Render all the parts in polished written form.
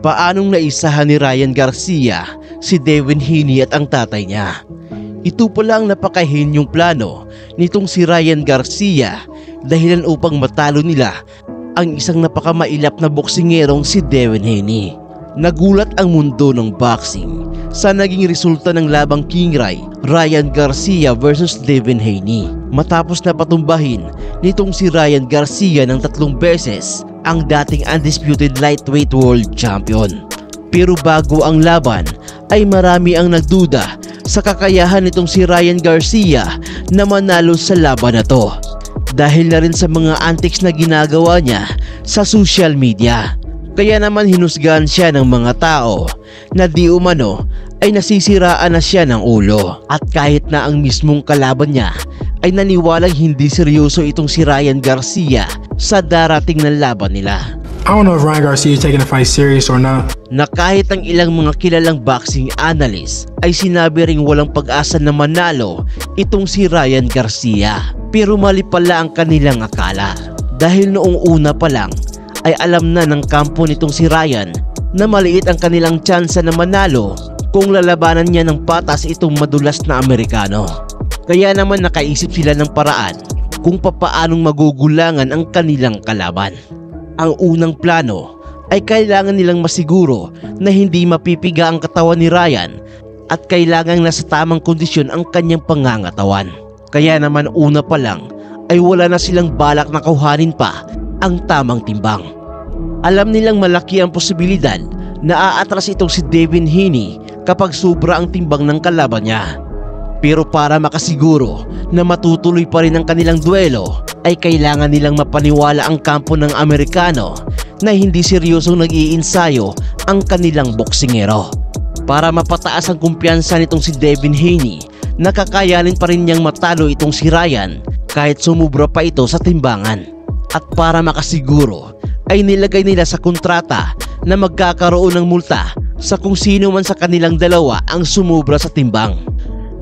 paanong naisahan ni Ryan Garcia si Devin Haney at ang tatay niya. Ito pala ang napakahinyong plano nitong si Ryan Garcia dahilan upang matalo nila ang isang napakamailap na boksingerong si Devin Haney. Nagulat ang mundo ng boxing sa naging resulta ng labang King Ray, Ryan Garcia versus Devin Haney. Matapos na patumbahin nitong si Ryan Garcia ng 3 beses ang dating undisputed lightweight world champion. Pero bago ang laban ay marami ang nagduda sa kakayahan nitong si Ryan Garcia na manalo sa laban na to. Dahil na rin sa mga antics na ginagawa niya sa social media. Kaya naman hinusgahan siya ng mga tao na di umano ay nasisiraan na siya ng ulo. At kahit na ang mismong kalaban niya ay naniwalang hindi seryoso itong si Ryan Garcia sa darating na laban nila. I don't know if Ryan Garcia is taking the fight serious or not. Na kahit ang ilang mga kilalang boxing analyst ay sinabi ring walang pag-asa na manalo itong si Ryan Garcia. Pero mali pala ang kanilang akala. Dahil noong una pa lang ay alam na ng kampo nitong si Ryan na maliit ang kanilang tsansa na manalo kung lalabanan niya ng patas itong madulas na Amerikano. Kaya naman nakaisip sila ng paraan kung papaanong magugulangan ang kanilang kalaban. Ang unang plano ay kailangan nilang masiguro na hindi mapipiga ang katawan ni Ryan at kailangang nasa tamang kondisyon ang kanyang pangangatawan. Kaya naman una pa lang ay wala na silang balak na kuhanin pa ang tamang timbang. Alam nilang malaki ang posibilidad na aatras itong si Devin Haney kapag sobra ang timbang ng kalaban niya. Pero para makasiguro na matutuloy pa rin ang kanilang duelo ay kailangan nilang mapaniwala ang kampo ng Amerikano na hindi seryosong nag-iinsayo ang kanilang boksingero. Para mapataas ang kumpiyansa nitong si Devin Haney, nakakayanin pa rin niyang matalo itong si Ryan kahit sumubra pa ito sa timbangan. At para makasiguro ay nilagay nila sa kontrata na magkakaroon ng multa sa kung sino man sa kanilang dalawa ang sumubra sa timbang.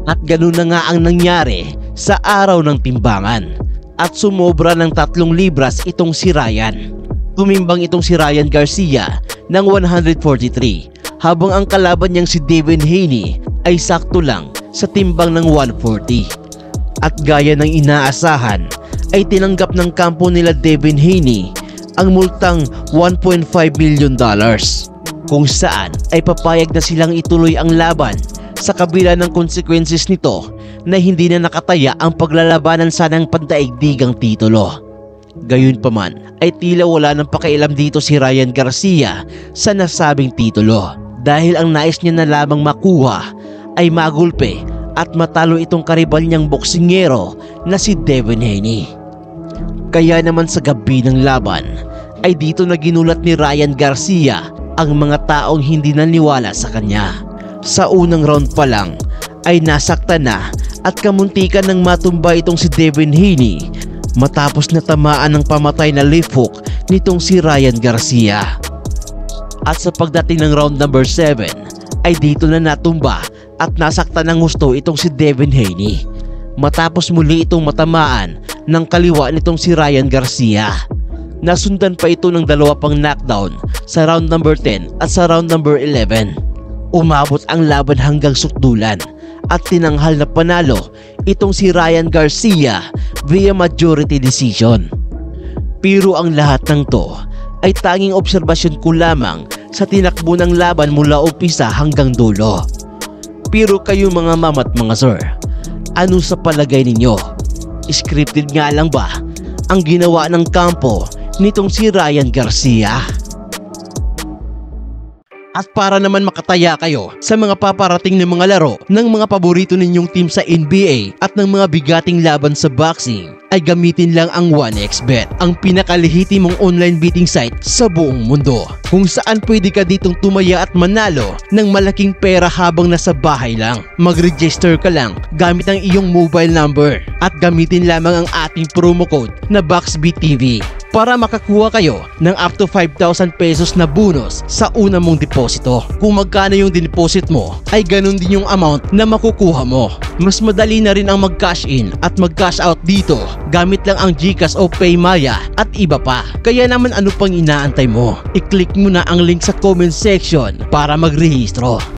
At ganun na nga ang nangyari sa araw ng timbangan at sumobra ng 3 libras itong si Ryan. Tumimbang itong si Ryan Garcia ng 143 habang ang kalaban niyang si Devin Haney ay sakto lang sa timbang ng 140. At gaya ng inaasahan ay tinanggap ng kampo nila Devin Haney ang multang $1.5 million kung saan ay papayag na silang ituloy ang laban sa kabila ng consequences nito na hindi na nakataya ang paglalabanan sa ng pandaigdigang titulo. Gayunpaman ay tila wala nang pakialam dito si Ryan Garcia sa nasabing titulo dahil ang nais niya na lamang makuha ay magulpe at matalo itong karibal niyang boksingero na si Devin Haney. Kaya naman sa gabi ng laban ay dito na ginulat ni Ryan Garcia ang mga taong hindi naniwala sa kanya. Sa unang round pa lang ay nasaktan na at kamuntikan ng matumba itong si Devin Haney matapos na tamaan ng pamatay na left hook nitong si Ryan Garcia. At sa pagdating ng round number 7 ay dito na natumba at nasaktan ng husto itong si Devin Haney matapos muli itong matamaan ng kaliwa nitong si Ryan Garcia. Nasundan pa ito ng 2 pang knockdown sa round number 10 at sa round number 11. Umabot ang laban hanggang sukdulan at tinanghal na panalo itong si Ryan Garcia via majority decision. Pero ang lahat ng to ay tanging obserbasyon ko lamang sa tinakbo ng laban mula umpisa hanggang dulo. Pero kayo mga ma'am at mga sir, ano sa palagay ninyo? Scripted nga lang ba ang ginawa ng kampo nitong si Ryan Garcia? At para naman makataya kayo sa mga paparating na mga laro ng mga paborito ninyong team sa NBA at ng mga bigating laban sa boxing, ay gamitin lang ang 1xBet, ang pinakalehitimong online betting site sa buong mundo, kung saan pwede ka ditong tumaya at manalo ng malaking pera habang nasa bahay lang. Mag-register ka lang gamit ang iyong mobile number at gamitin lamang ang ating promo code na BoxBTV. para makakuha kayo ng up to 5,000 pesos na bonus sa una mong deposito. Kung magkano yung deposit mo ay ganun din yung amount na makukuha mo. Mas madali na rin ang mag-cash in at mag-cash out dito gamit lang ang GCash o PayMaya at iba pa. Kaya naman ano pang inaantay mo? I-click mo na ang link sa comment section para magrehistro.